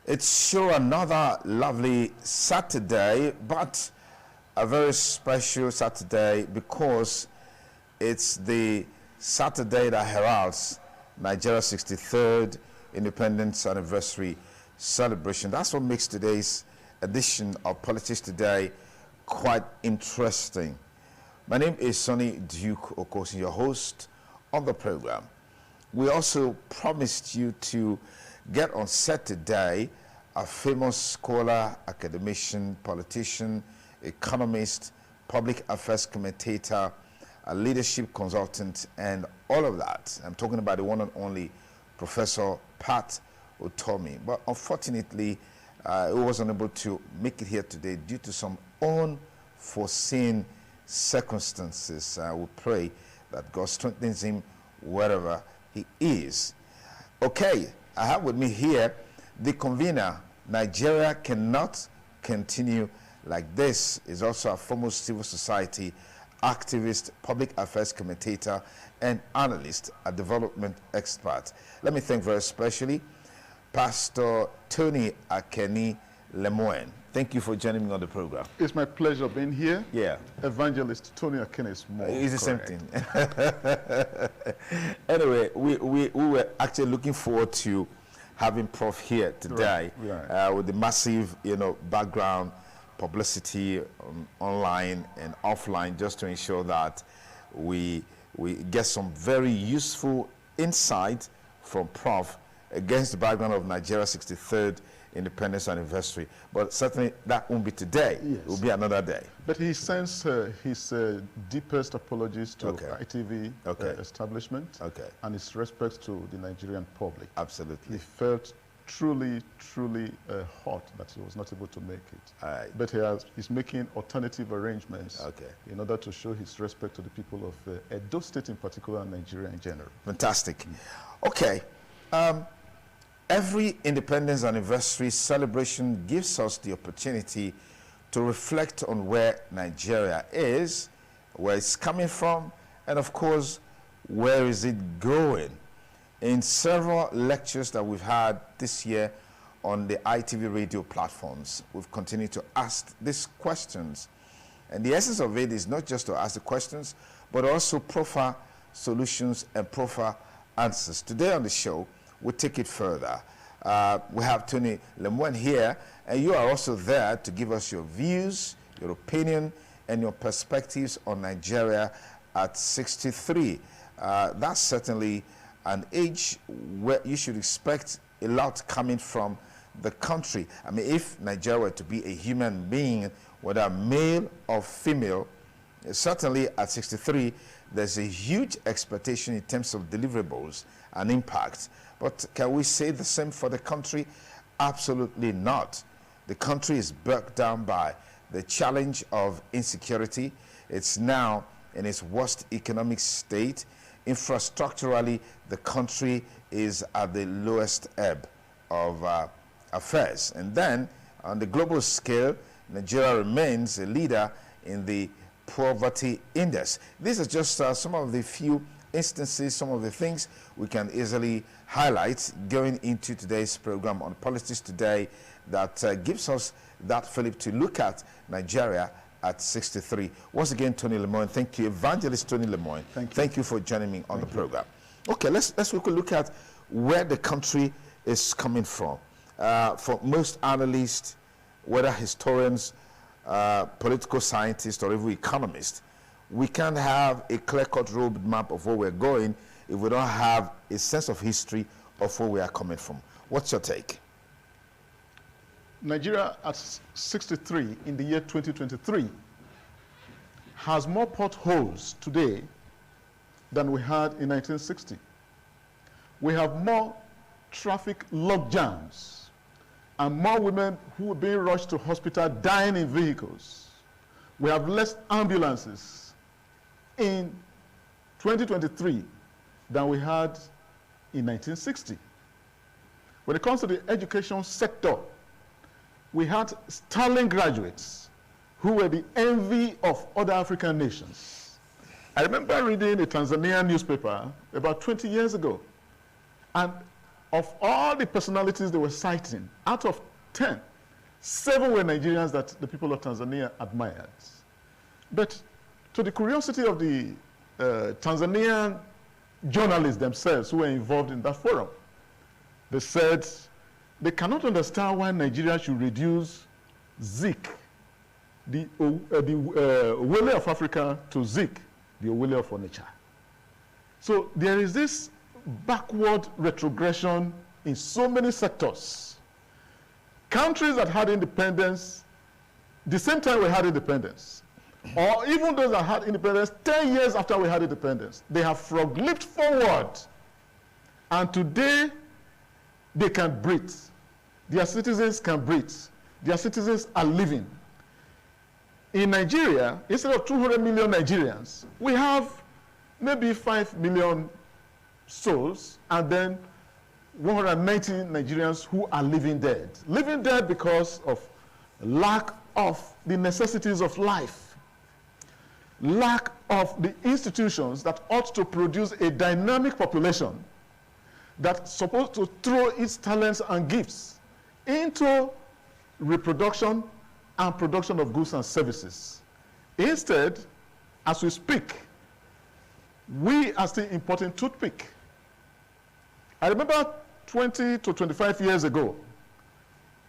It's sure another lovely Saturday, but a very special Saturday because it's the Saturday that heralds Nigeria's 63rd independence anniversary celebration. That's what makes today's edition of Politics Today quite interesting. My name is Sonny Duke Okosi, your host on the program. We also promised you to get on set today a famous scholar, academician, politician, economist, public affairs commentator, a leadership consultant, and all of that. I'm talking about the one and only Professor Pat Otomi. But unfortunately, he wasn't able to make it here today due to some unforeseen circumstances. We pray that God strengthens him wherever he is. Okay, I have with me here the convener. Nigeria cannot continue like this. Is also a former civil society activist, public affairs commentator, and analyst, a development expert. Let me thank very especially Pastor Tony Akeni Lemoine. Thank you for joining me on the program. It's my pleasure being here. Yeah. Evangelist Tony Akeni is more It's the same correct. thing. Anyway, we were actually looking forward to having Prof here today, Right. With the massive, background publicity online and offline, just to ensure that we get some very useful insight from Prof against the background of Nigeria's 63rd independence anniversary. But certainly that won't be today. Yes. It will be another day. But he sends his deepest apologies to ITV establishment and his respects to the Nigerian public. Absolutely. He felt truly hurt that he was not able to make it. But he's making alternative arrangements in order to show his respect to the people of Edo State in particular and Nigeria in general. Fantastic. Okay. Every independence anniversary celebration gives us the opportunity to reflect on where Nigeria is, where it's coming from, and of course, where is it going? In several lectures that we've had this year on the ITV radio platforms, we've continued to ask these questions. And the essence of it is not just to ask the questions, but also proffer solutions and proffer answers. Today on the show, we'll take it further. We have Tony Lemoine here, and you are also there to give us your views, your opinion, and your perspectives on Nigeria at 63. That's certainly an age where you should expect a lot coming from the country. I mean, if Nigeria were to be a human being, whether male or female, certainly at 63, there's a huge expectation in terms of deliverables and impact. But can we say the same for the country? Absolutely not. The country is bogged down by the challenge of insecurity. It's now in its worst economic state. Infrastructurally, the country is at the lowest ebb of affairs. And then, on the global scale, Nigeria remains a leader in the poverty index. These are just some of the few instances, some of the things we can easily highlight going into today's program on Politics Today that gives us that fillip to look at Nigeria at 63. Once again, Tony Lemoine, thank you. Evangelist Tony Lemoine, thank you for joining me on the program. Okay, let's look at where the country is coming from. For most analysts, whether historians, political scientists, or even economists, we can't have a clear-cut roadmap of where we're going if we don't have a sense of history of where we are coming from. What's your take? Nigeria at 63 in the year 2023 has more potholes today than we had in 1960. We have more traffic logjams and more women who are being rushed to hospital dying in vehicles. We have less ambulances in 2023 than we had in 1960. When it comes to the education sector, we had sterling graduates who were the envy of other African nations. I remember reading a Tanzanian newspaper about 20 years ago, and of all the personalities they were citing, out of 10, 7 were Nigerians that the people of Tanzania admired. But to the curiosity of the Tanzanian journalists themselves who were involved in that forum, they said they cannot understand why Nigeria should reduce Zik, the Owele of Africa, to Zik, the Owele of Onitsha. So there is this backward retrogression in so many sectors. Countries that had independence, the same time we had independence, or even those that had independence 10 years after we had independence, they have frog-leaped forward. And today, they can breathe. Their citizens can breathe. Their citizens are living. In Nigeria, instead of 200 million Nigerians, we have maybe 5 million souls, and then 190 Nigerians who are living dead. Living dead because of lack of the necessities of life, lack of the institutions that ought to produce a dynamic population that's supposed to throw its talents and gifts into reproduction and production of goods and services. Instead, as we speak, we are still importing toothpick. I remember 20 to 25 years ago,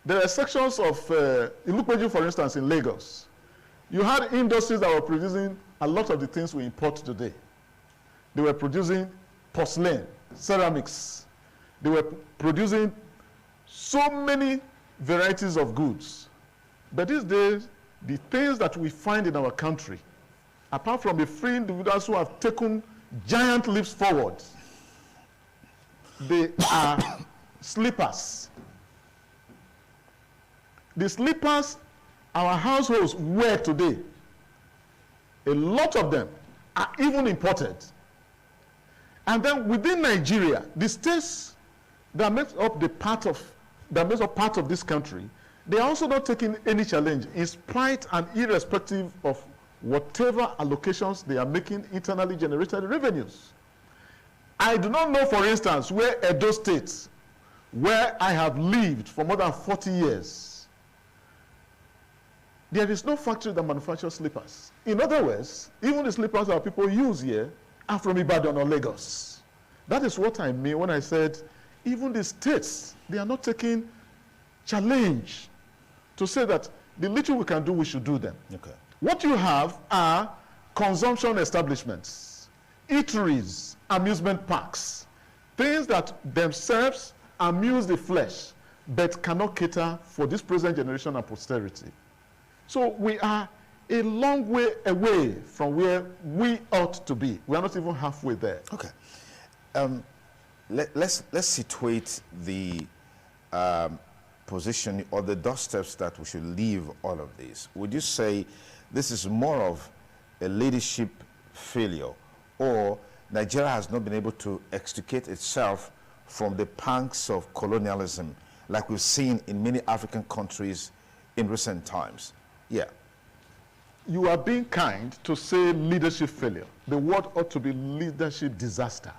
there are sections of Ilupeju, for instance, in Lagos. You had industries that were producing a lot of the things we import today. They were producing porcelain, ceramics. They were producing so many varieties of goods. But these days, the things that we find in our country, apart from the free individuals who have taken giant leaps forward, they are slippers. The slippers our households wear today, a lot of them are even imported. And then within Nigeria, the states that make up part of this country, they are also not taking any challenge in spite and irrespective of whatever allocations they are making internally generated revenues. I do not know, for instance, where Edo State, where I have lived for more than 40 years, there is no factory that manufactures slippers. In other words, even the slippers that people use here are from Ibadan or Lagos. That is what I mean when I said even the states, they are not taking challenge to say that the little we can do, we should do them. Okay. What you have are consumption establishments, eateries, amusement parks, things that themselves amuse the flesh, but cannot cater for this present generation and posterity. So we are a long way away from where we ought to be. We are not even halfway there. Okay. Let's situate the position or the doorsteps that we should leave all of this. Would you say this is more of a leadership failure, or Nigeria has not been able to extricate itself from the pangs of colonialism like we've seen in many African countries in recent times? Yeah. You are being kind to say leadership failure. The word ought to be leadership disaster.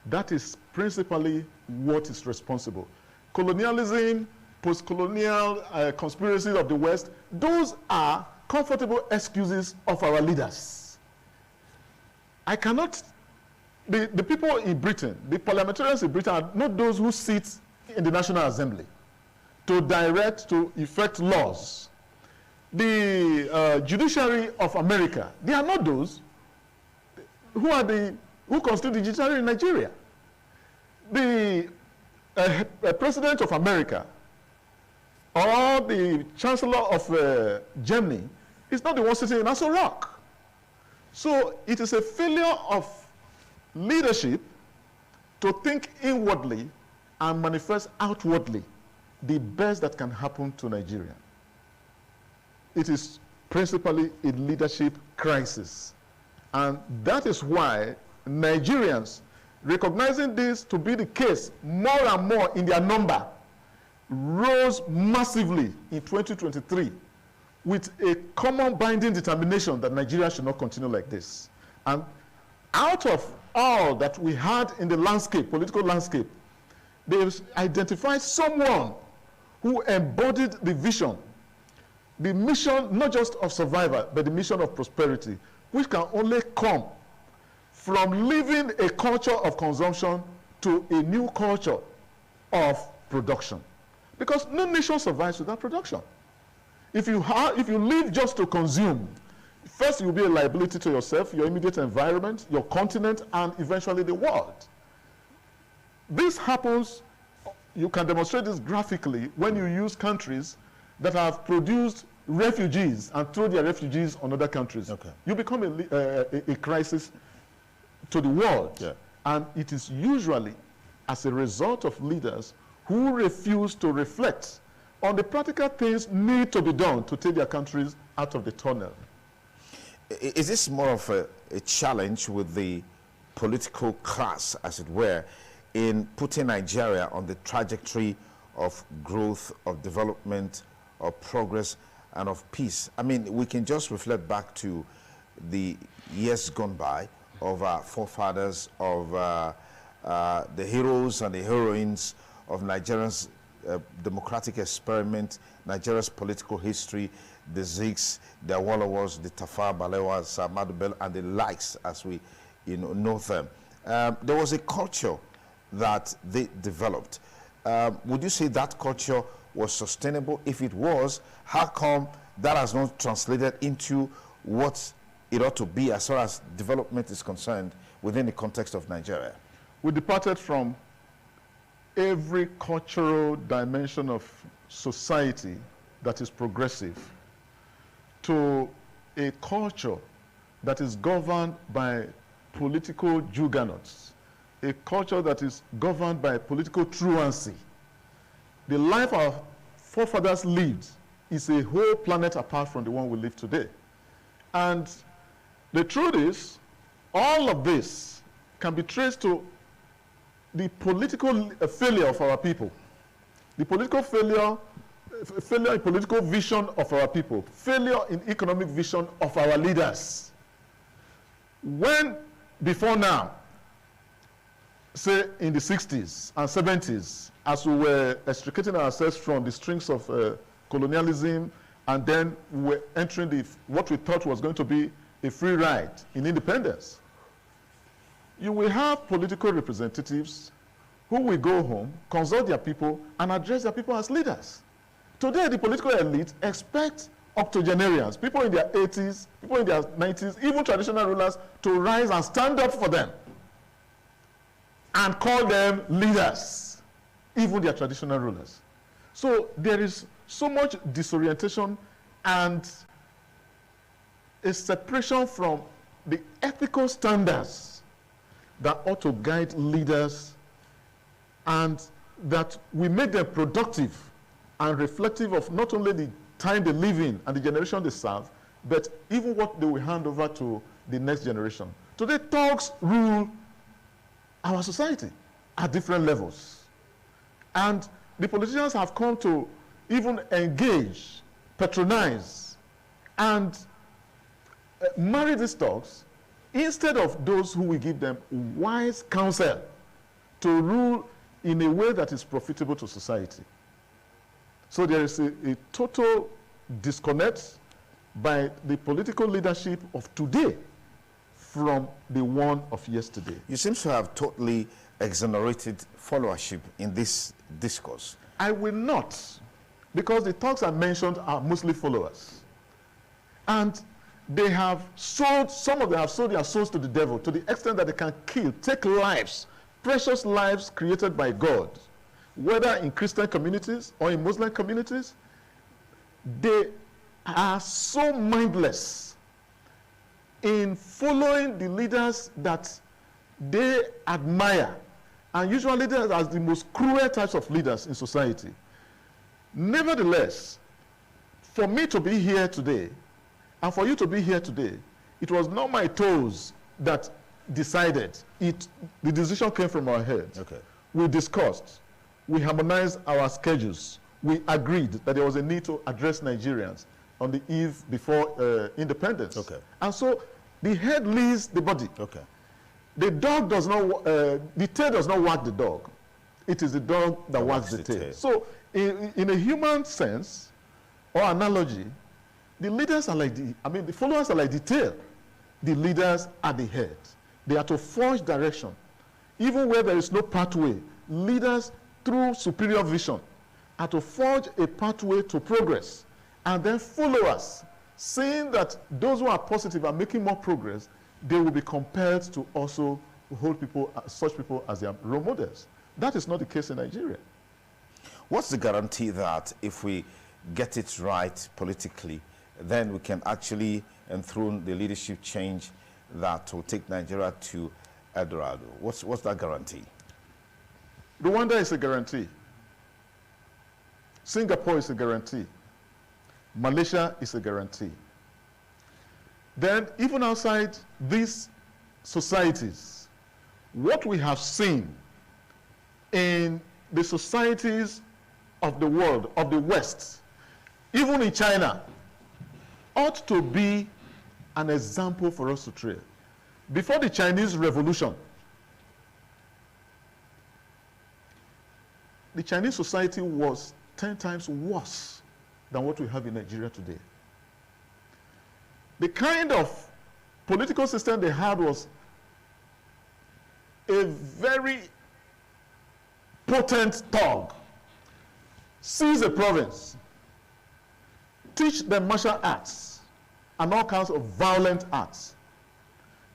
That is principally what is responsible. Colonialism, post-colonial conspiracies of the West, those are comfortable excuses of our leaders. I cannot, the people in Britain, the parliamentarians in Britain are not those who sit in the National Assembly to direct, to effect laws. The judiciary of America, they are not those who constitute the judiciary in Nigeria. The president of America or the chancellor of Germany is not the one sitting in Aso Rock. So it is a failure of leadership to think inwardly and manifest outwardly the best that can happen to Nigeria. It is principally a leadership crisis. And that is why Nigerians, recognizing this to be the case more and more in their number, rose massively in 2023 with a common binding determination that Nigeria should not continue like this. And out of all that we had in the landscape, political landscape, They've identified someone who embodied the vision, the mission not just of survival, but the mission of prosperity, which can only come from living a culture of consumption to a new culture of production. Because no nation survives without production. If you live just to consume, first you'll be a liability to yourself, your immediate environment, your continent, and eventually the world. This happens, you can demonstrate this graphically when you use countries that have produced refugees and throw their refugees on other countries. Okay. You become a crisis to the world. Yeah. And it is usually as a result of leaders who refuse to reflect on the practical things need to be done to take their countries out of the tunnel. Is this more of a challenge with the political class, as it were, in putting Nigeria on the trajectory of growth, of development, of progress, and of peace? I mean, we can just reflect back to the years gone by of our forefathers, of the heroes and the heroines of Nigeria's democratic experiment, Nigeria's political history, the Zigs, the Awolowas, the Tafawa Balewas, Ahmadu Bello, and the likes, as we know them. There was a culture that they developed. Would you say that culture was sustainable? If it was, how come that has not translated into what it ought to be as far as development is concerned within the context of Nigeria? We departed from every cultural dimension of society that is progressive to a culture that is governed by political juggernauts, a culture that is governed by political truancy. The life our forefathers lived is a whole planet apart from the one we live today. And the truth is, all of this can be traced to the political failure of our people, the political failure in political vision of our people, failure in economic vision of our leaders. When, before now, say in the 60s and 70s, as we were extricating ourselves from the strings of colonialism, and then we were entering what we thought was going to be a free ride in independence, you will have political representatives who will go home, consult their people, and address their people as leaders. Today, the political elite expect octogenarians, people in their 80s, people in their 90s, even traditional rulers, to rise and stand up for them and call them leaders, even their traditional rulers. So there is so much disorientation and a separation from the ethical standards that ought to guide leaders, and that we make them productive and reflective of not only the time they live in and the generation they serve, but even what they will hand over to the next generation. Today, thugs rule our society at different levels. And the politicians have come to even engage, patronize, and marry these thugs instead of those who will give them wise counsel to rule in a way that is profitable to society. So there is a total disconnect by the political leadership of today from the one of yesterday. You seem to have totally exonerated followership in this discourse. I will not, because the thugs I mentioned are mostly followers. And they have sold, some of them have sold their souls to the devil to the extent that they can kill, take lives, precious lives created by God, whether in Christian communities or in Muslim communities. They are so mindless in following the leaders that they admire, and usually leaders are the most cruel types of leaders in society. Nevertheless, for me to be here today, and for you to be here today, it was not my toes that decided it. The decision came from our heads. Okay. We discussed, we harmonized our schedules, we agreed that there was a need to address Nigerians on the eve before independence. Okay. And so the head leads the body. Okay. The dog does not, the tail does not wag the dog. it is the dog that wags the tail. So in a human sense or analogy, the leaders are like the followers are like the tail. The leaders are the head. They are to forge direction. Even where there is no pathway, leaders, through superior vision, are to forge a pathway to progress. And then followers, seeing that those who are positive are making more progress, they will be compelled to also hold such people as their role models. That is not the case in Nigeria. What's the guarantee that if we get it right politically, then we can actually enthrone the leadership change that will take Nigeria to El Dorado? What's that guarantee? Rwanda is a guarantee. Singapore is a guarantee. Malaysia is a guarantee. Then, even outside these societies, what we have seen in the societies of the world, of the West, even in China, ought to be an example for us to trail. Before the Chinese Revolution, the Chinese society was 10 times worse than what we have in Nigeria today. The kind of political system they had was a very potent thug. Seize a province, teach them martial arts and all kinds of violent arts,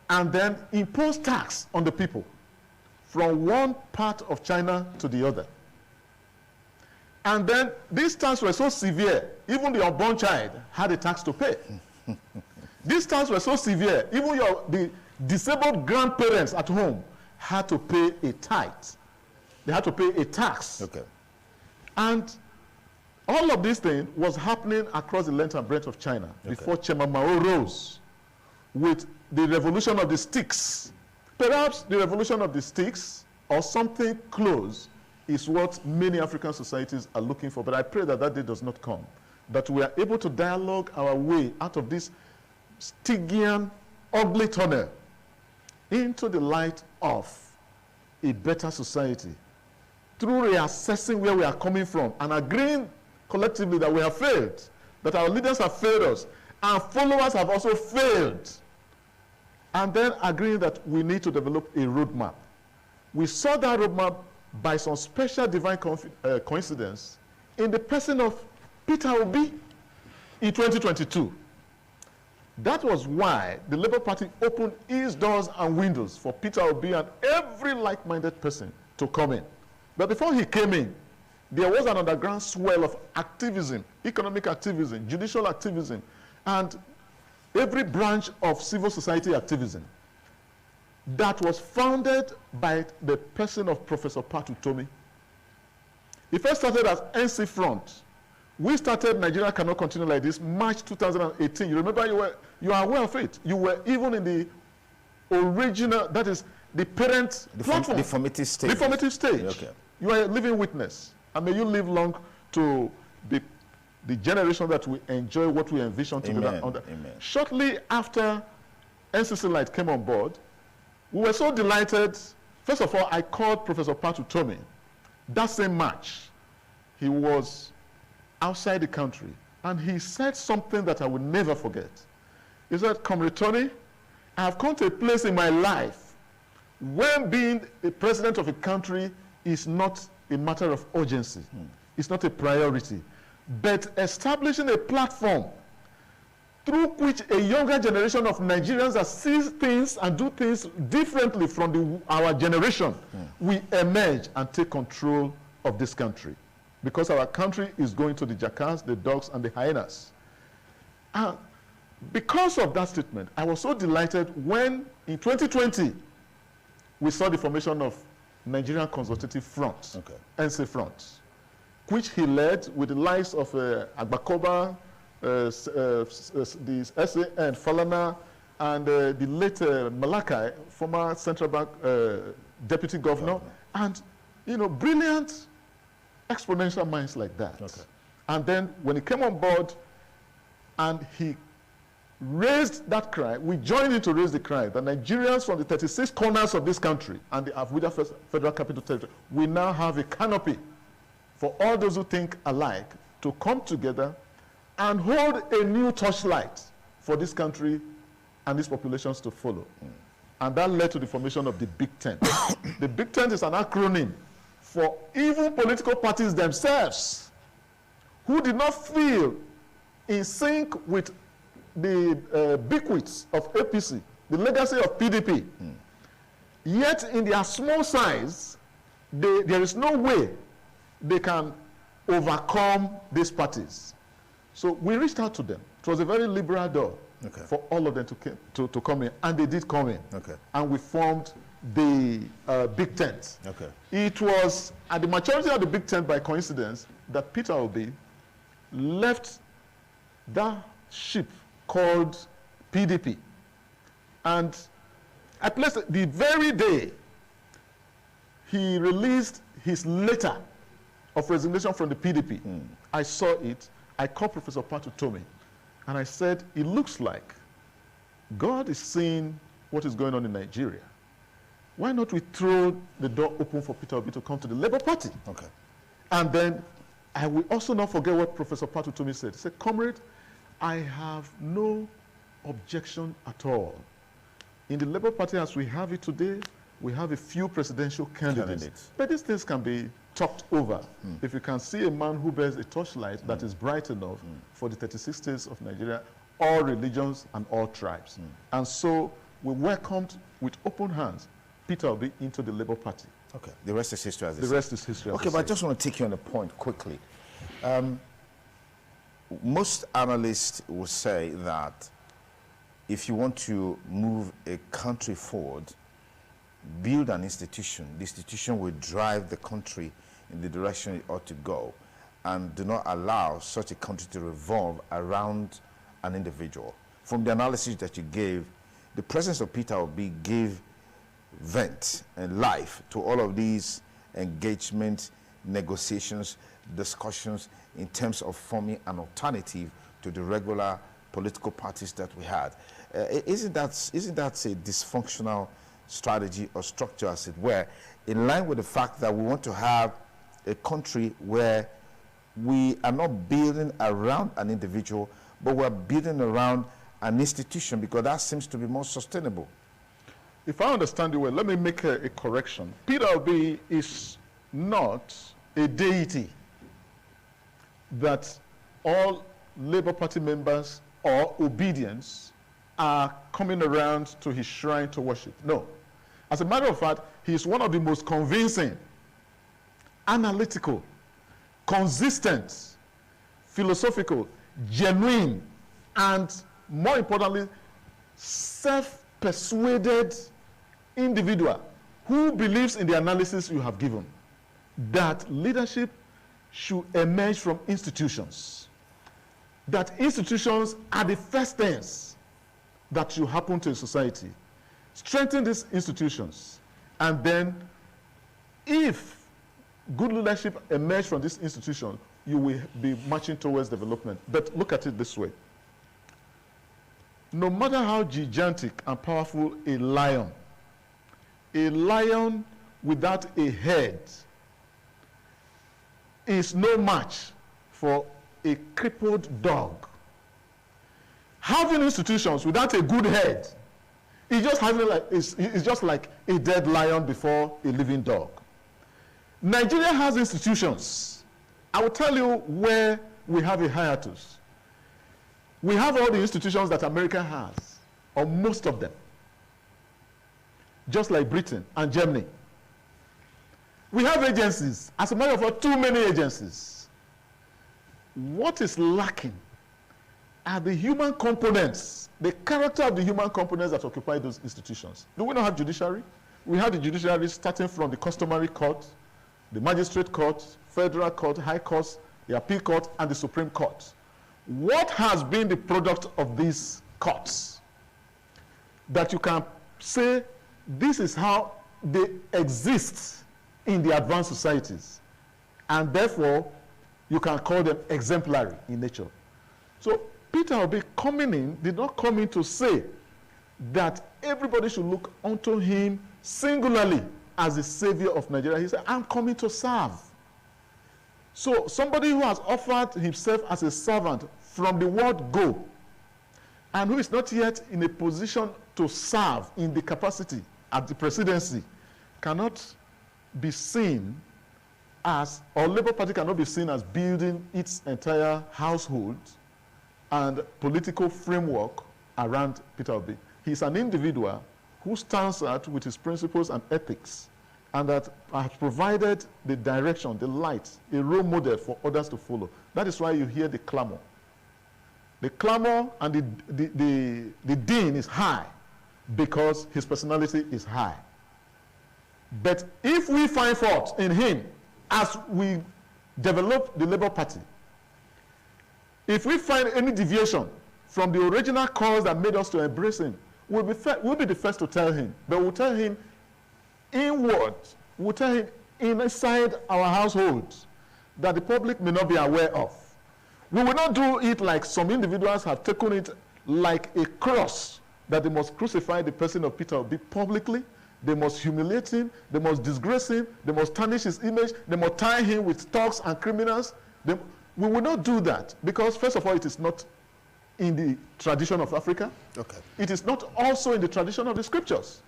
and then impose tax on the people from one part of China to the other. And then these taxes were so severe, even the unborn child had a tax to pay. These taxes were so severe, even the disabled grandparents at home had to pay a tithe. They had to pay a tax. Okay. And all of this thing was happening across the length and breadth of China before Chairman Mao rose with the revolution of the sticks. Perhaps the revolution of the sticks or something close is what many African societies are looking for. But I pray that that day does not come, that we are able to dialogue our way out of this Stygian, ugly tunnel into the light of a better society through reassessing where we are coming from and agreeing collectively that we have failed, that our leaders have failed us, and followers have also failed, and then agreeing that we need to develop a roadmap. We saw that roadmap by some special divine coincidence in the person of Peter Obi in 2022. That was why the Labour Party opened its doors and windows for Peter Obi and every like-minded person to come in. But before he came in, there was an underground swell of activism, economic activism, judicial activism, and every branch of civil society activism that was founded by the person of Professor Patu Tomi. He first started as NC Front. We started Nigeria Cannot Continue Like This, March 2018. You remember you are aware of it. You were even in the original, that is the parent platform. The formative stage. The formative stage. Okay. You are a living witness. And may you live long to be the generation that will enjoy what we envision together. Amen. Shortly after NCC Light came on board, we were so delighted. First of all, I called Professor Patu Tomi. That same March, he was outside the country, and he said something that I will never forget. He said, "Comrade Tony, I have come to a place in my life when being a president of a country is not a matter of urgency. It's not a priority. But establishing a platform through which a younger generation of Nigerians that sees things and do things differently from our generation, we emerge and take control of this country. Because our country is going to the jackals, the dogs, and the hyenas." And because of that statement, I was so delighted when, in 2020, we saw the formation of Nigerian Consultative Front, NC Front, which he led with the likes of Agbakoba, the SAN, Falana, and the late Malakai, former Central Bank Deputy Governor, and brilliant exponential minds like that. And then when he came on board and he raised that cry. We joined in to raise the cry that Nigerians from the 36 corners of this country and the Abuja Federal Capital Territory, we now have a canopy for all those who think alike to come together and hold a new torchlight for this country and its populations to follow. And that led to the formation of the Big Tent. The Big Tent is an acronym for even political parties themselves who did not feel in sync with the bequests of APC, the legacy of PDP. Yet in their small size, there is no way they can overcome these parties. So we reached out to them. It was a very liberal door for all of them to come in, and they did come in. And we formed the Big Tent. It was at the maturity of the Big Tent, by coincidence, that Peter Obi left that ship called PDP. And I placed it the very day he released his letter of resignation from the PDP. I saw it. I called Professor Patu Tome, and I said, it looks like God is seeing what is going on in Nigeria. Why not we throw the door open for Peter Obi to come to the Labour Party? And then I will also not forget what Professor Patu Tome said. He said, comrade, I have no objection at all. In the Labour Party as we have it today, we have a few presidential candidates. But these things can be talked over. If you can see a man who bears a torchlight that is bright enough for the 36 states of Nigeria, all religions and all tribes. And so we welcomed with open hands Peter Obi into the Labour Party. The rest is history, as they say. The rest is history. But I just want to take you on a point quickly. Most analysts will say that if you want to move a country forward, build an institution. The institution will drive the country in the direction it ought to go, and do not allow such a country to revolve around an individual. From the analysis that you gave, the presence of Peter Obi gave vent and life to all of these engagements, negotiations, discussions in terms of forming an alternative to the regular political parties that we had. Isn't that a dysfunctional strategy or structure, as it were, in line with the fact that we want to have a country where we are not building around an individual, but we're building around an institution, because that seems to be more sustainable? If I understand you well, let me make a correction. Peter Obi is not a deity that all Labour Party members or obedience are coming around to his shrine to worship. No. As a matter of fact, he is one of the most convincing, analytical, consistent, philosophical, genuine, and more importantly, self-persuaded individual who believes in the analysis you have given, that leadership should emerge from institutions, that institutions are the first things that should happen to a society. Strengthen these institutions, and then if good leadership emerge from this institution, you will be marching towards development. But look at it this way. No matter how gigantic and powerful a lion without a head is no match for a crippled dog. Having institutions without a good head is just like a dead lion before a living dog. Nigeria has institutions. I will tell you where we have a hiatus. We have all the institutions that America has, or most of them, just like Britain and Germany. We have agencies. As a matter of fact, too many agencies. What is lacking are the human components, the character of the human components that occupy those institutions. Do we not have judiciary? We have the judiciary starting from the customary court, the magistrate court, federal court, high courts, the appeal court, and the Supreme Court. What has been the product of these courts that you can say this is how they exist in the advanced societies, and therefore you can call them exemplary in nature? So Peter Obi coming in did not come in to say that everybody should look unto him singularly as the savior of Nigeria. He said, I'm coming to serve. So somebody who has offered himself as a servant from the word go, and who is not yet in a position to serve in the capacity at the presidency, cannot be seen as, or Labour Party cannot be seen as building its entire household and political framework around Peter Obi. He's an individual who stands out with his principles and ethics, and that has provided the direction, the light, a role model for others to follow. That is why you hear the clamor. The clamor and the din is high because his personality is high. But if we find fault in him as we develop the Labour Party, if we find any deviation from the original cause that made us to embrace him, we'll be the first to tell him. But we'll tell him inward, we'll tell him inside our households that the public may not be aware of. We will not do it like some individuals have taken it like a cross, that they must crucify the person of Peter Obi publicly, they must humiliate him, they must disgrace him, they must tarnish his image, they must tie him with thugs and criminals. We will not do that because, first of all, it is not in the tradition of Africa. Okay. It is not also in the tradition of the scriptures.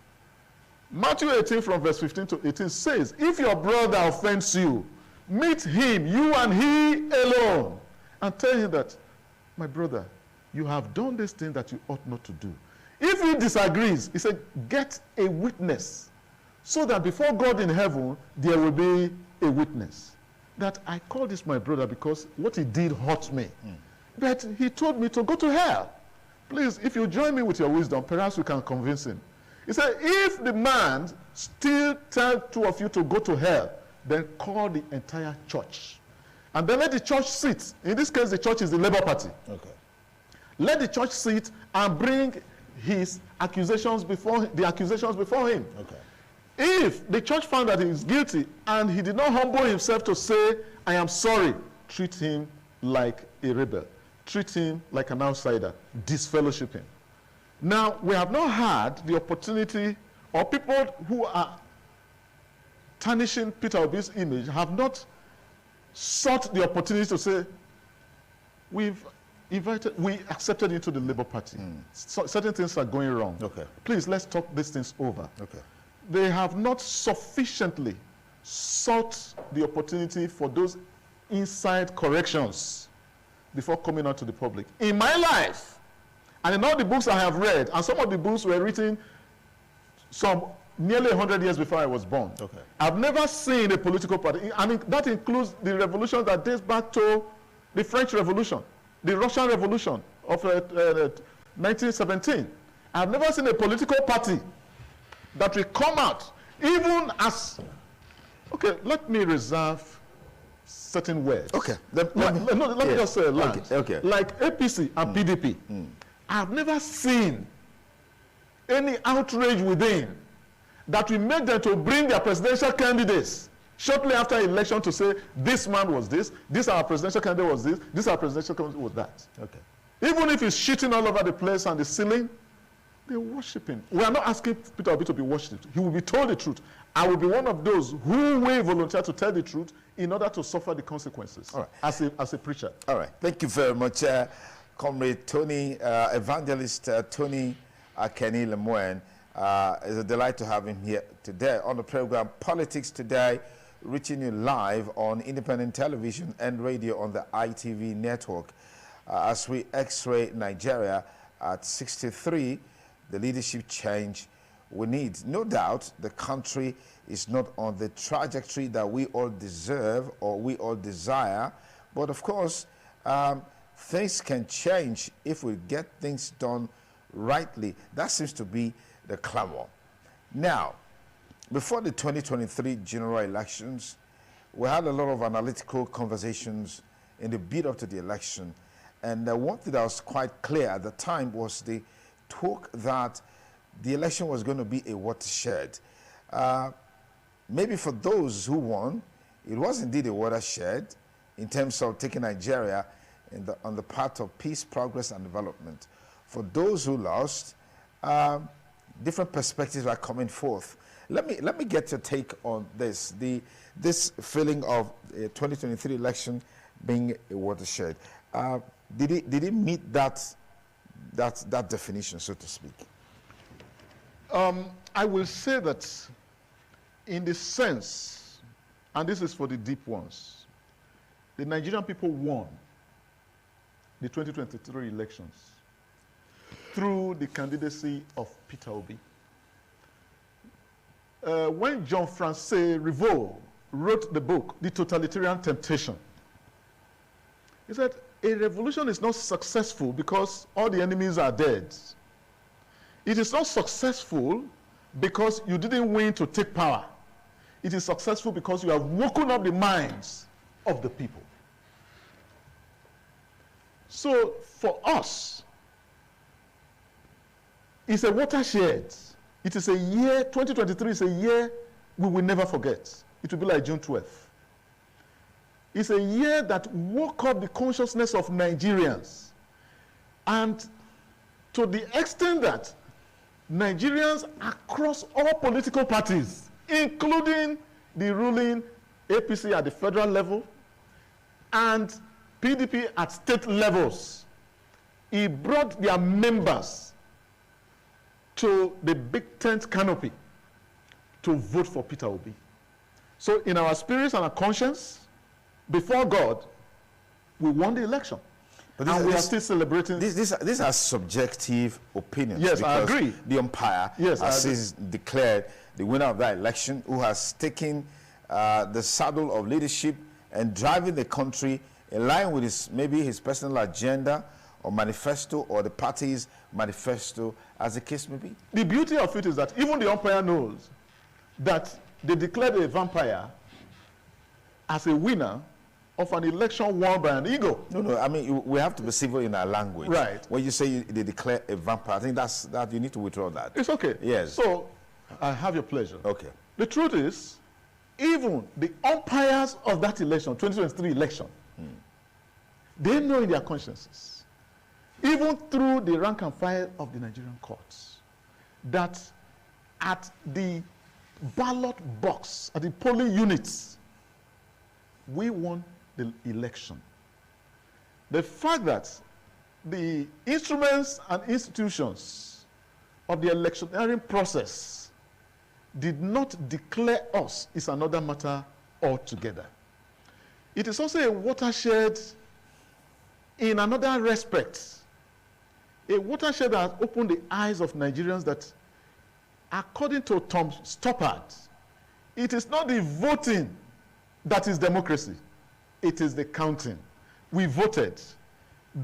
Matthew 18 from verse 15 to 18 says, if your brother offends you, meet him, you and he alone, and tell him that, my brother, you have done this thing that you ought not to do. If he disagrees, he said, get a witness, so that before God in heaven, there will be a witness. That I call this my brother because what he did hurt me. But he told me to go to hell. Please, if you join me with your wisdom, perhaps we can convince him. He said, if the man still tells two of you to go to hell, then call the entire church. And then let the church sit. In this case, the church is the Labour Party. Okay. Let the church sit and bring his accusations before him. Okay. If the church found that he is guilty and he did not humble himself to say, I am sorry, treat him like a rebel. Treat him like an outsider. Disfellowship him. Now, we have not had the opportunity, or people who are tarnishing Peter Obi's image have not sought the opportunity to say, we accepted into the Labour Party. So certain things are going wrong. Okay. Please, let's talk these things over. Okay. They have not sufficiently sought the opportunity for those inside corrections before coming out to the public. In my life, and in all the books I have read, and some of the books were written some nearly 100 years before I was born. Okay. I've never seen a political party, and that includes the revolution that dates back to the French Revolution, the Russian Revolution of 1917. I've never seen a political party that will come out, even as, okay, let me reserve certain words. Okay. Let me just say land. Okay. Like APC and PDP. I've never seen any outrage within that will make them to bring their presidential candidates shortly after election to say, this man was this our presidential candidate was this our presidential candidate was that. Okay. Even if he's shitting all over the place and the ceiling, they worship him. We are not asking Peter Obi to be worshipped. He will be told the truth. I will be one of those who will volunteer to tell the truth in order to suffer the consequences. All right. As a preacher. All right. Thank you very much, Comrade Tony, Evangelist Tony Kenny Lemoine. It's a delight to have him here today on the program Politics Today, reaching you live on independent television and radio on the ITV network. As we x-ray Nigeria at 63, the leadership change we need. No doubt the country is not on the trajectory that we all deserve or we all desire, but of course, things can change if we get things done rightly. That seems to be the clamor. Now, before the 2023 general elections, we had a lot of analytical conversations in the build up to the election. And one thing that was quite clear at the time was the talk that the election was going to be a watershed. Maybe for those who won, it was indeed a watershed in terms of taking Nigeria on the path of peace, progress, and development. For those who lost, different perspectives are coming forth. Let me get your take on this. This feeling of 2023 election being a watershed. Did it meet that definition, so to speak? I will say that in the sense, and this is for the deep ones, the Nigerian people won the 2023 elections through the candidacy of Peter Obi. When Jean-Francois Rivaux wrote the book, The Totalitarian Temptation, he said, a revolution is not successful because all the enemies are dead. It is not successful because you didn't win to take power. It is successful because you have woken up the minds of the people. So for us, it's a watershed. It is a year, 2023 is a year we will never forget. It will be like June 12th. It's a year that woke up the consciousness of Nigerians. And to the extent that Nigerians across all political parties, including the ruling APC at the federal level and PDP at state levels, it brought their members to the big tent canopy to vote for Peter Obi. So in our spirits and our conscience, before God, we won the election. But and we are still celebrating. These are subjective opinions. Yes, I agree. The umpire has declared the winner of that election, who has taken the saddle of leadership and driving the country in line with maybe his personal agenda or manifesto or the party's manifesto, as the case may be. The beauty of it is that even the umpire knows that they declared a vampire as a winner of an election won by an eagle. No, I mean, we have to be civil in our language. Right. When you say they declare a vampire, I think that you need to withdraw that. It's okay. Yes. So, I have your pleasure. Okay. The truth is, even the umpires of that election, 2023 election, they know in their consciences, even through the rank and file of the Nigerian courts, that at the ballot box, at the polling units, we won the election. The fact that the instruments and institutions of the electioneering process did not declare us is another matter altogether. It is also a watershed in another respect. A watershed that has opened the eyes of Nigerians that, according to Tom Stoppard, it is not the voting that is democracy. It is the counting. We voted,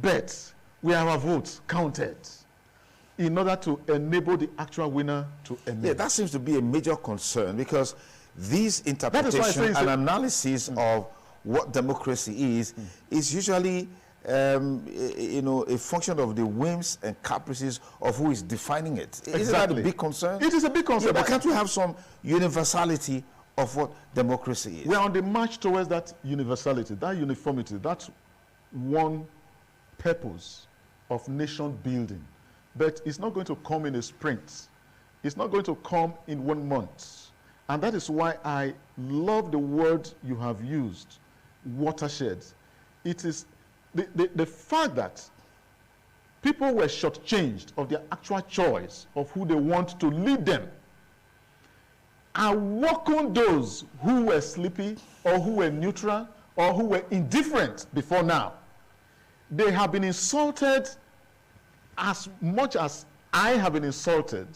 but we have our votes counted in order to enable the actual winner to emerge. Yeah, that seems to be a major concern, because these interpretation and analysis of what democracy is usually a function of the whims and caprices of who is defining it. Exactly. Isn't that a big concern? It is a big concern. Yeah, but can't we have some universality of what democracy is? We are on the march towards that universality, that uniformity, that one purpose of nation building. But it's not going to come in a sprint. It's not going to come in 1 month. And that is why I love the word you have used, watershed. It is the fact that people were shortchanged of their actual choice of who they want to lead them, and welcome those who were sleepy or who were neutral or who were indifferent before now. They have been insulted as much as I have been insulted,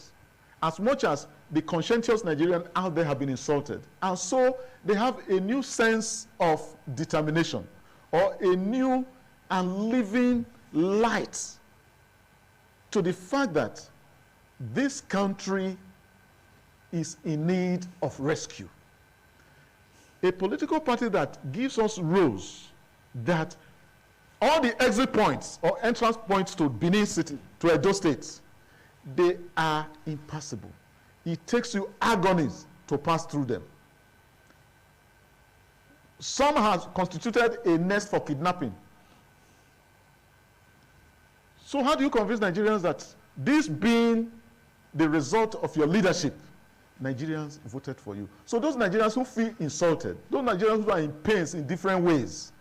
as much as the conscientious Nigerian out there have been insulted. And so they have a new sense of determination, or a new and living light to the fact that this country is in need of rescue. A political party that gives us rules that all the exit points or entrance points to Benin City, to Edo State, they are impassable. It takes you agonies to pass through them. Some have constituted a nest for kidnapping. So how do you convince Nigerians that this being the result of your leadership, Nigerians voted for you? So those Nigerians who feel insulted, those Nigerians who are in pains in different ways,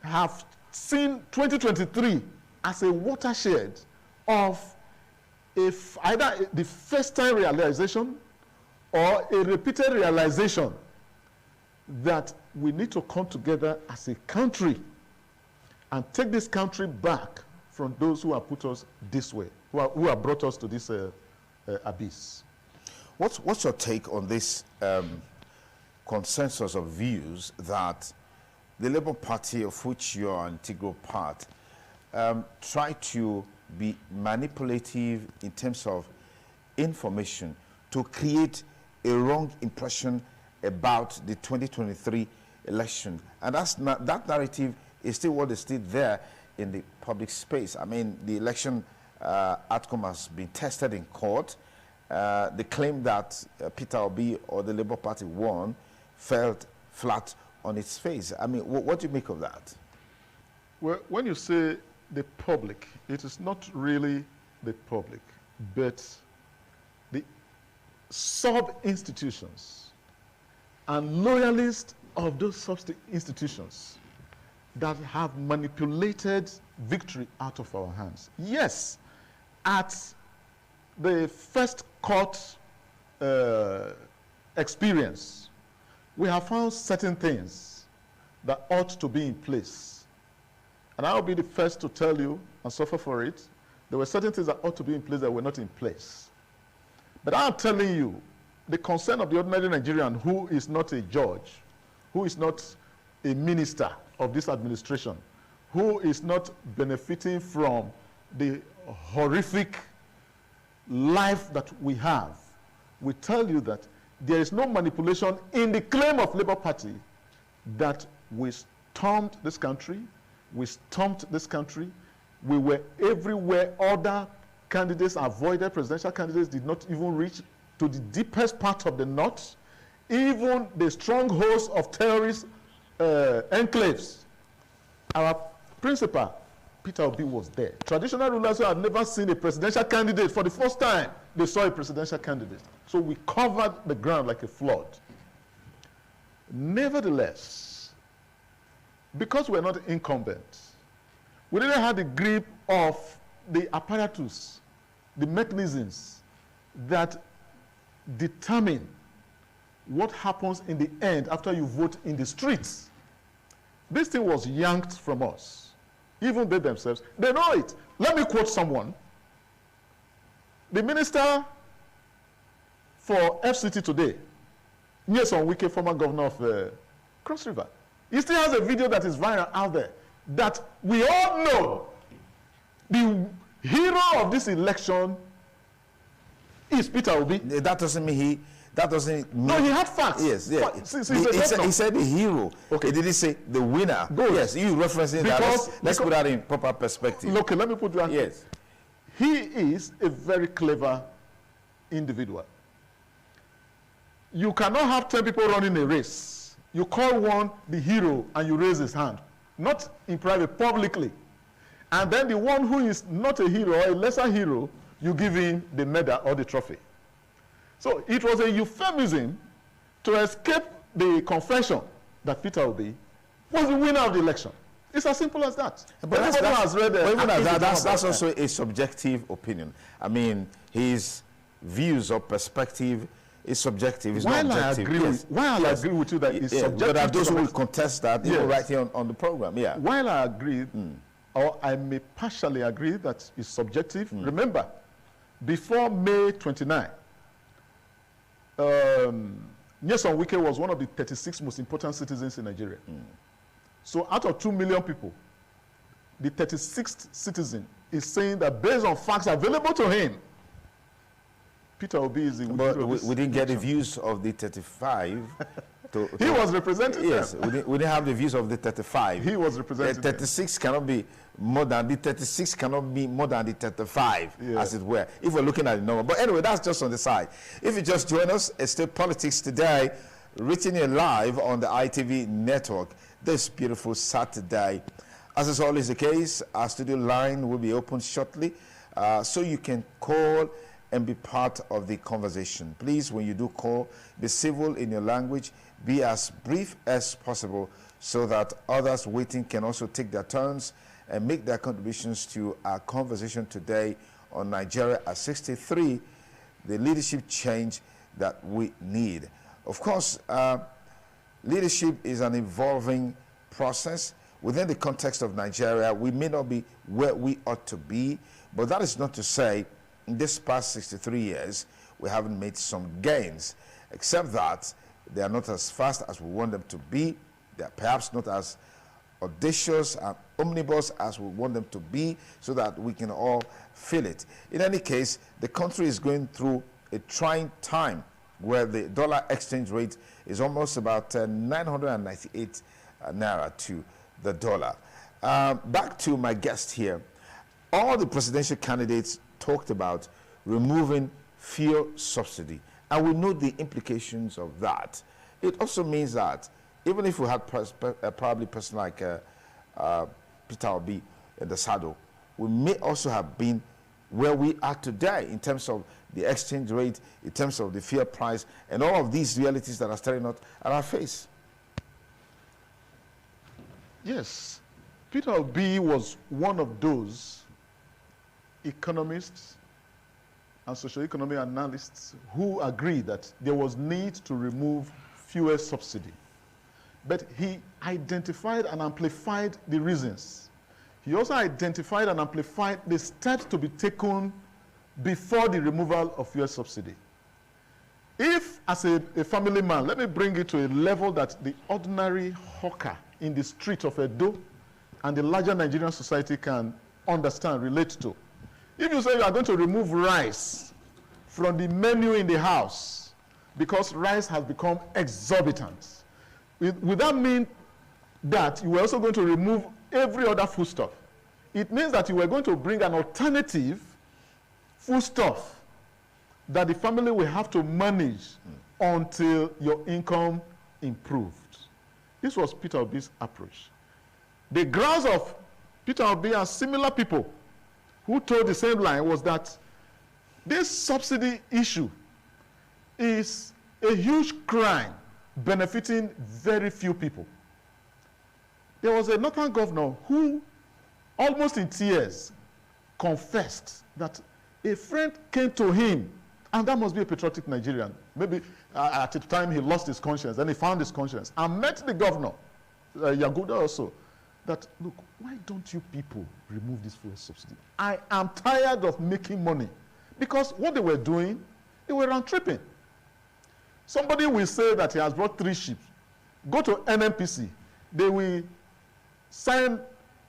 have seen 2023 as a watershed of either the first time realization or a repeated realization that we need to come together as a country and take this country back from those who have put us this way, who have brought us to this abyss. What's your take on this consensus of views that the Labour Party, of which you are an integral part, try to be manipulative in terms of information to create a wrong impression about the 2023 election? And that narrative is still what is still there in the public space. I mean, the election outcome has been tested in court. The claim that Peter Obi or the Labour Party won fell flat on its face. I mean, what do you make of that? Well, when you say the public, it is not really the public, but the sub-institutions and loyalists of those sub-institutions that have manipulated victory out of our hands. Yes, at the first court experience, we have found certain things that ought to be in place. And I'll be the first to tell you and suffer for it. There were certain things that ought to be in place that were not in place. But I'm telling you, the concern of the ordinary Nigerian who is not a judge, who is not a minister of this administration, who is not benefiting from the horrific life that we have, we tell you that there is no manipulation in the claim of Labour Party that we stormed this country, we were everywhere. Other candidates avoided, presidential candidates did not even reach to the deepest part of the north. Even the strongholds of terrorist enclaves. Our principal, Peter Obi, was there. Traditional rulers who had never seen a presidential candidate, for the first time, they saw a presidential candidate. So we covered the ground like a flood. Nevertheless, because we're not incumbent, we didn't have the grip of the apparatus, the mechanisms that determine what happens in the end after you vote in the streets. This thing was yanked from us. Even they themselves, they know it. Let me quote someone. The minister for FCT today, Nyesom Wike, former governor of Cross River, he still has a video that is viral out there that we all know the hero of this election is Peter Obi. That doesn't mean No, he had facts. Yes, yeah. He said the hero. Okay. He didn't say the winner. Good. Yes, you referencing that. Let's put that in proper perspective. Okay, let me put that. Yes. He is a very clever individual. You cannot have 10 people running a race. You call one the hero and you raise his hand. Not in private, publicly. And then the one who is not a hero or a lesser hero, you give him the medal or the trophy. So it was a euphemism to escape the confession that Peter Obi was the winner of the election. It's as simple as that. But that's also a subjective opinion. I mean, his views or perspective is subjective. It's not objective. While I agree with you that it's subjective. But there are those who will contest that even right here on the program. Yeah. While I agree, or I may partially agree that it's subjective, remember, before May 29, Nyesom Wike was one of the 36 most important citizens in Nigeria. So out of 2 million people, the 36th citizen is saying that based on facts available to him, Peter Obi is the winner. But we didn't get the views of the 35. He was representing yes, them. we didn't have the views of the 35. He was representing 36 cannot be more than the 36 cannot be more than the 35, as it were, if we're looking at the number. But anyway, that's just on the side. If you just join us, it's still Politics Today, reaching you live on the ITV network this beautiful Saturday As is always the case, our studio line will be open shortly, so you can call and be part of the conversation. Please, when you do call, be civil in your language, be as brief as possible so that others waiting can also take their turns and make their contributions to our conversation today on Nigeria at 63, the leadership change that we need. Of course, leadership is an evolving process. Within the context of Nigeria, we may not be where we ought to be, but that is not to say in this past 63 years, we haven't made some gains, except that they are not as fast as we want them to be. They are perhaps not as audacious and omnibus as we want them to be, so that we can all feel it. In any case, the country is going through a trying time where the dollar exchange rate is almost about 998 naira to the dollar. Back to my guest here. All the presidential candidates talked about removing fuel subsidy, and we know the implications of that. It also means that even if we had probably a person like Peter Obi in the saddle, we may also have been where we are today in terms of the exchange rate, in terms of the fuel price, and all of these realities that are staring out at our face. Yes, Peter Obi was one of those economists and socio-economic analysts who agreed that there was need to remove fuel subsidy. But he identified and amplified the reasons. He also identified and amplified the steps to be taken before the removal of fuel subsidy. If, as a family man, let me bring it to a level that the ordinary hawker in the street of Edo and the larger Nigerian society can understand, relate to. If you say you are going to remove rice from the menu in the house because rice has become exorbitant, would that mean that you were also going to remove every other foodstuff? It means that you were going to bring an alternative foodstuff that the family will have to manage until your income improved. This was Peter Obi's approach. The grounds of Peter Obi and similar people who told the same line was that this subsidy issue is a huge crime benefiting very few people. There was a northern governor who, almost in tears, confessed that a friend came to him, and that must be a patriotic Nigerian. Maybe at the time he lost his conscience, then he found his conscience, and met the governor, Yaguda also, that, look, why don't you people remove this fuel subsidy? I am tired of making money. Because what they were doing, they were round tripping. Somebody will say that he has brought 3 ships. Go to NNPC. They will sign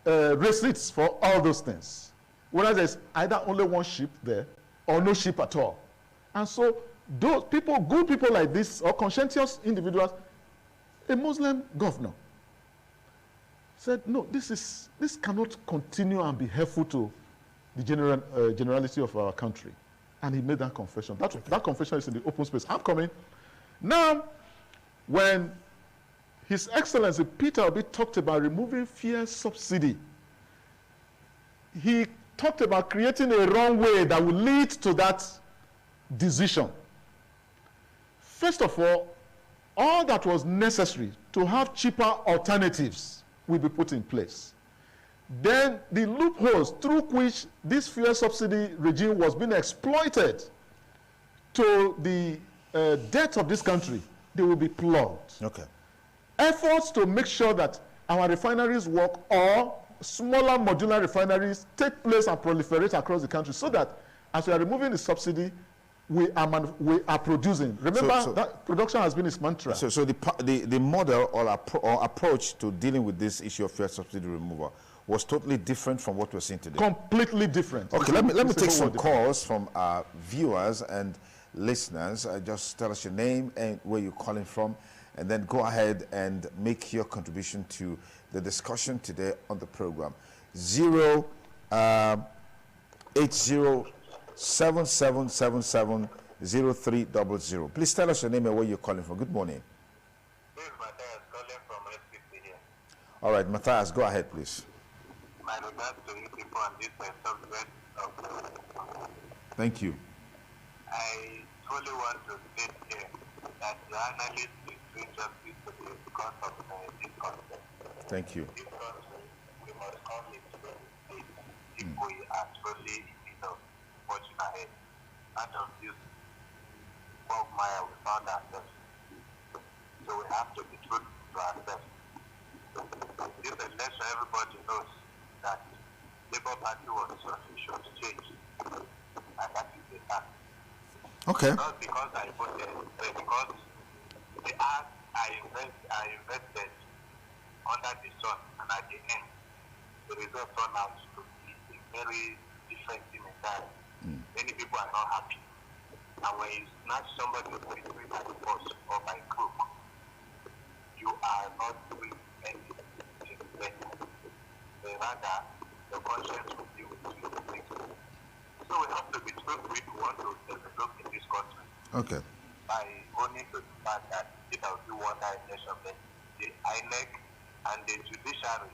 receipts for all those things. Whereas there's either only 1 ship there or no ship at all. And so those people, good people like this, or conscientious individuals, a Muslim governor said, no, this cannot continue and be helpful to the generality of our country. And he made that confession. That confession is in the open space. I'm coming. Now, when His Excellency Peter Obi talked about removing fuel subsidy, he talked about creating a runway that will lead to that decision. First of all that was necessary to have cheaper alternatives will be put in place. Then the loopholes through which this fuel subsidy regime was being exploited to the debt of this country, they will be plugged. Okay. Efforts to make sure that our refineries work, or smaller modular refineries take place and proliferate across the country, so that as we are removing the subsidy, we are producing. Remember, that production has been his mantra. So the model or approach to dealing with this issue of fuel subsidy removal was totally different from what we're seeing today. Completely different. Okay, let me take some calls from our viewers and listeners. Just tell us your name and where you're calling from, and then go ahead and make your contribution to the discussion today on the program. 08077770300. Please tell us your name and where you're calling from. Good morning. This is Matthias calling from SPP here. All right, Matthias, go ahead, please. my regards to you people on this subject of Thank you. I truly want to state here that the analyst is doing justice to the cause of this concept. Thank you. This country, we must come into the state if we are truly in need of fortune ahead. Out of this quagmire we found ourselves. So we have to be true to ourselves. This election, everybody knows that Labour Party was should change, and that is the fact. Okay. Not because I voted, but because the act I invested under the sun, and at the end, the result turned out to be a very different thing entirely. Many people are not happy. And when you snatch somebody between by force or by crook, you are not doing anything better. Rather, the conscience will be with you. So we have to be true if we want to develop in this country. Okay. By owning to the fact that it will be one nation, the INEC and the judiciary,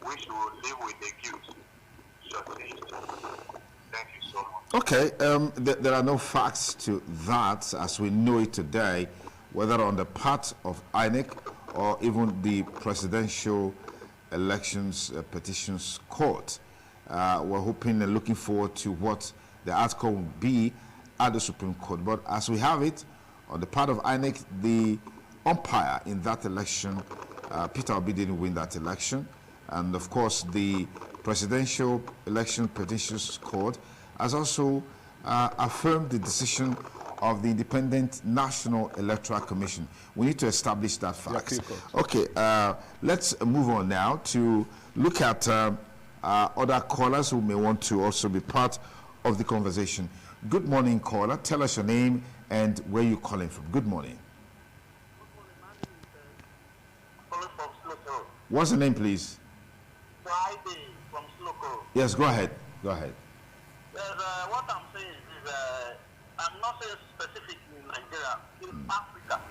which will live with the guilt, should change. Thank you so much. Okay. There are no facts to that as we know it today, whether on the part of INEC or even the Presidential Elections Petitions Court. We're hoping and looking forward to what the outcome will be at the Supreme Court. But as we have it, on the part of INEC, the umpire in that election, Peter Obi didn't win that election. And of course, the Presidential Election Petitions Court has also affirmed the decision of the Independent National Electoral Commission. We need to establish that fact. Okay, let's move on now to look at other callers who may want to also be part of the conversation. Good morning, caller. Tell us your name and where you're calling from. Good morning. What's the name, please? Friday from Sloko. Yes, go ahead. Go ahead. What I'm saying is, I'm not saying specific in Nigeria, in Africa.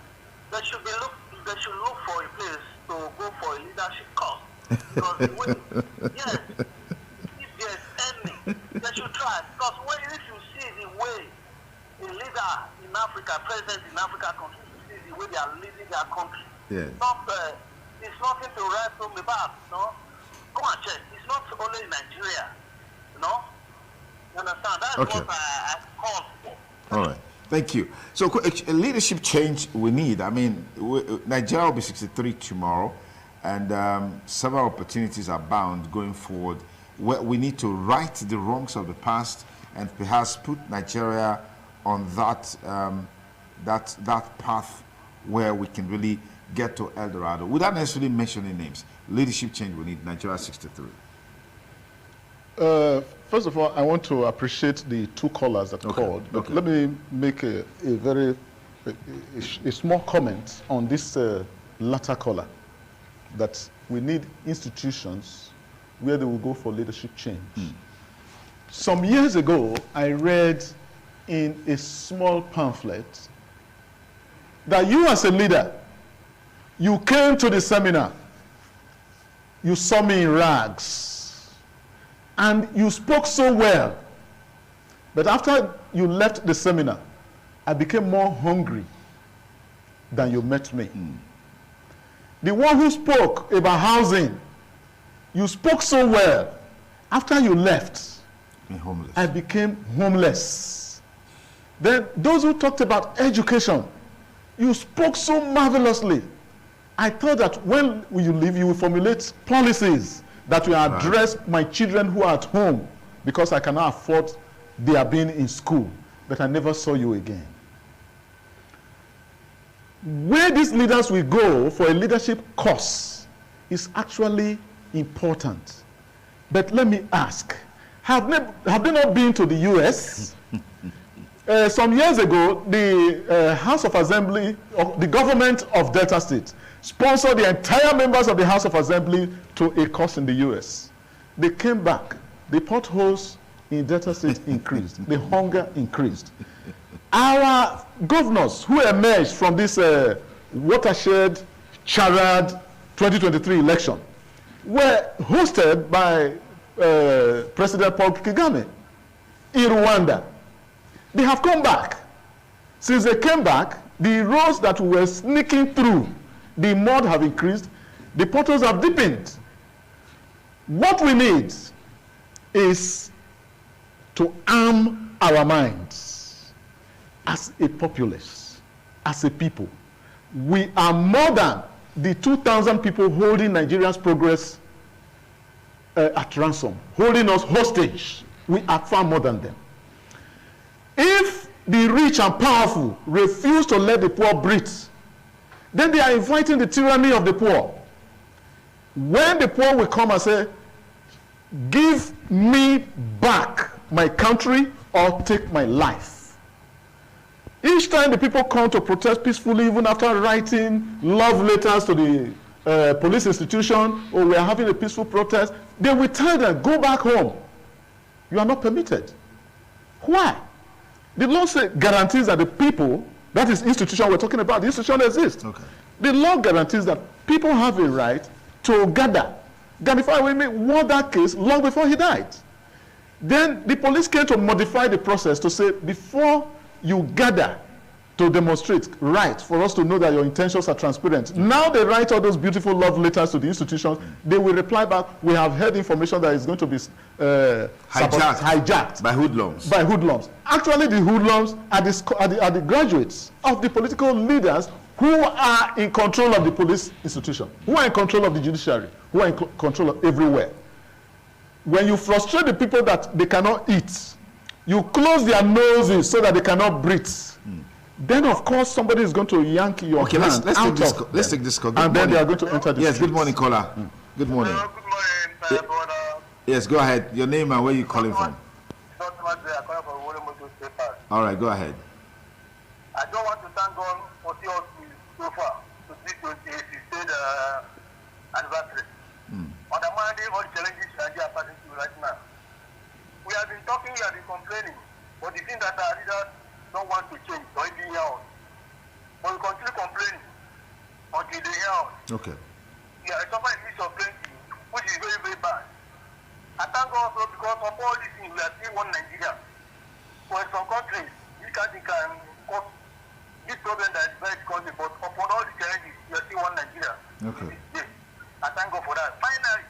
They should look for a place to go for a leadership course. Because the way, yes, if there's any, they should try. Because if you see the way a leader in Africa, president in Africa countries, you see the way they are leading their country. Yes. It's nothing to write home about, no? Come on, check. It's not only in Nigeria, you know? You understand? That's Okay. what I called for. All right. Thank you. So a leadership change we need. I mean, Nigeria will be 63 tomorrow, and several opportunities are bound going forward. We need to right the wrongs of the past and perhaps put Nigeria on that that path where we can really get to El Dorado without necessarily mentioning names. Leadership change we need. Nigeria 63. First of all, I want to appreciate the two callers that called. But let me make a very small comment on this latter caller, that we need institutions where they will go for leadership change. Some years ago, I read in a small pamphlet that you as a leader, you came to the seminar, you saw me in rags, and you spoke so well. But after you left the seminar, I became more hungry than you met me. The one who spoke about housing, you spoke so well. After you left, I became homeless. Then those who talked about education, you spoke so marvelously. I thought that when you leave, you will formulate policies that will address my children who are at home because I cannot afford their being in school. But I never saw you again. Where these leaders will go for a leadership course is actually important. But let me ask, have they not been to the US? Some years ago, the House of Assembly, the government of Delta State, sponsored the entire members of the House of Assembly to a course in the US. They came back. The potholes in Delta State increased. The hunger increased. Our governors who emerged from this watershed charade 2023 election were hosted by President Paul Kagame in Rwanda. They have come back. Since they came back, the roads that we were sneaking through, the mud have increased, the potholes have deepened. What we need is to arm our minds as a populace, as a people. We are more than the 2,000 people holding Nigeria's progress at ransom, holding us hostage. We are far more than them. If the rich and powerful refuse to let the poor breathe, then they are inviting the tyranny of the poor. When the poor will come and say, give me back my country or take my life. Each time the people come to protest peacefully, even after writing love letters to the police institution, or we are having a peaceful protest, they will tell them, go back home. You are not permitted. Why? The law guarantees that the people, that is institution we're talking about, the institution exists. Okay. The law guarantees that people have a right to gather. Ghanifai Wemi won that case long before he died. Then the police came to modify the process to say, before you gather to demonstrate, right, for us to know that your intentions are transparent. Now they write all those beautiful love letters to the institutions. They will reply back, we have heard information that is going to be hijacked. By hoodlums. By hoodlums. Actually, the hoodlums are the graduates of the political leaders who are in control of the police institution, who are in control of the judiciary, who are in control of everywhere. When you frustrate the people that they cannot eat, you close their noses so that they cannot breathe. Then, of course, somebody is going to yank your hand let's take this call. And then they are going to enter the Yes, streets. good morning, caller. Good morning. Hello, good morning, brother. Yes, go ahead. Your name and where you calling from. All right, go ahead. I don't want to thank God for seeing us so far to this 28th anniversary. Understanding all the challenges Nigeria are passing through right now. We have been talking, we have been complaining, but the thing that our leaders don't want to change or even hear us. But we continue complaining until they hear us. Okay. We are suffering a mix of plenty, which is very, very bad. I thank God also because of all these things, we are still one Nigeria. For some countries, this country can cause this problem that is very difficult, but upon all the challenges, we are still one Nigeria. Okay. Yes. I thank God for that. Finally,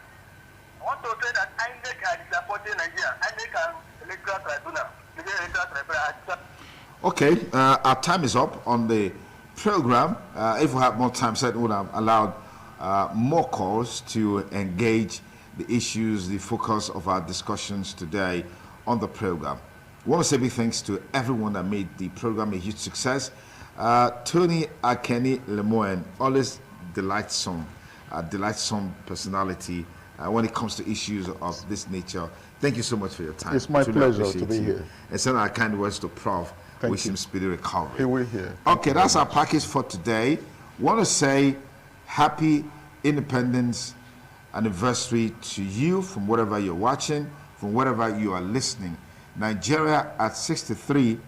I want to say that INEC has supported Nigeria. INEC and Electoral Tribunal. Okay, our time is up on the program. If we have more time, certainly would have allowed more calls to engage the issues, the focus of our discussions today on the program. I want to say big thanks to everyone that made the program a huge success. Tony Akeni Lemoen, always delightsome personality when it comes to issues of this nature. Thank you so much for your time. It's my pleasure to be here. And send our kind words to Prof. Wish him speedy recovery. He will hear. Okay, that's our package for today. Want to say happy Independence anniversary to you from wherever you're watching, from wherever you are listening. Nigeria at 63,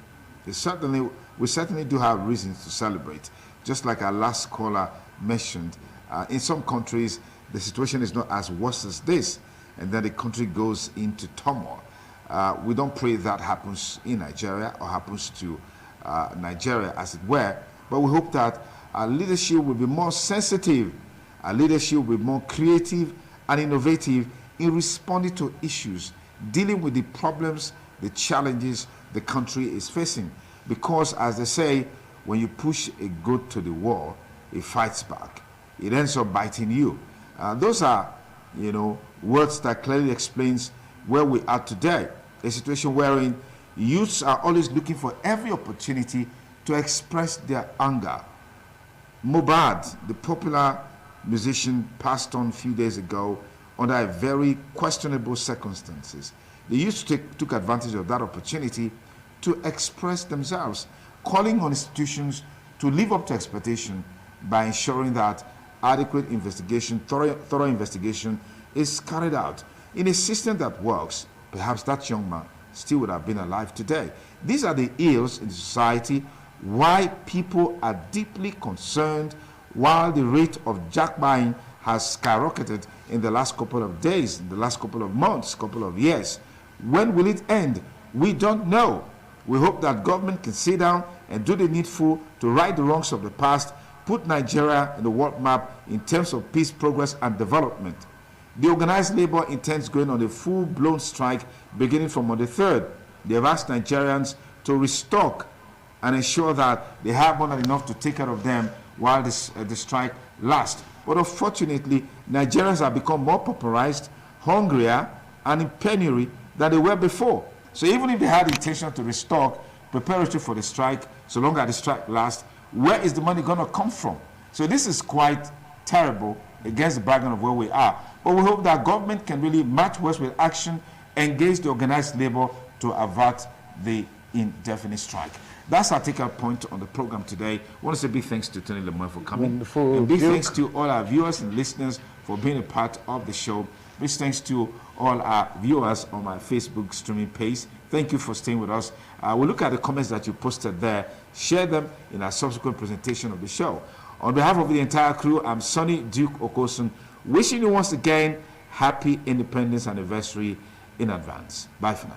we certainly do have reasons to celebrate. Just like our last caller mentioned, in some countries, the situation is not as worse as this, and then the country goes into turmoil. We don't pray that happens in Nigeria or happens to Nigeria, as it were, but we hope that our leadership will be more sensitive, our leadership will be more creative and innovative in responding to issues, dealing with the problems, the challenges the country is facing. Because, as they say, when you push a goat to the wall, it fights back. It ends up biting you. Those are, words that clearly explains where we are today. A situation wherein youths are always looking for every opportunity to express their anger. Mohbad, the popular musician, passed on a few days ago under very questionable circumstances. The youth took advantage of that opportunity to express themselves, calling on institutions to live up to expectation by ensuring that adequate investigation, thorough investigation is carried out. In a system that works, perhaps that young man still would have been alive today. These are the ills in society, why people are deeply concerned, while the rate of jack buying has skyrocketed in the last couple of days, in the last couple of months, couple of years. When will it end? We don't know. We hope that government can sit down and do the needful to right the wrongs of the past, put Nigeria in the world map in terms of peace, progress, and development. The organized labor intends going on a full-blown strike beginning from on the 3rd. They have asked Nigerians to restock and ensure that they have more than enough to take care of them while the strike lasts. But unfortunately, Nigerians have become more pauperized, hungrier, and in penury than they were before. So even if they had the intention to restock preparatory for the strike, so long as the strike lasts, where is the money going to come from? So this is quite terrible against the background of where we are. But we hope that government can really match words with action, engage the organized labor to avert the indefinite strike. That's our take-out point on the program today. I want to say big thanks to Tony Lemoy for coming. Wonderful. And big thanks to all our viewers and listeners for being a part of the show. Big thanks to all our viewers on my Facebook streaming page. Thank you for staying with us. We'll look at the comments that you posted there. Share them in our subsequent presentation of the show. On behalf of the entire crew, I'm Sonny Duke Okosun, wishing you once again happy Independence Anniversary in advance. Bye for now.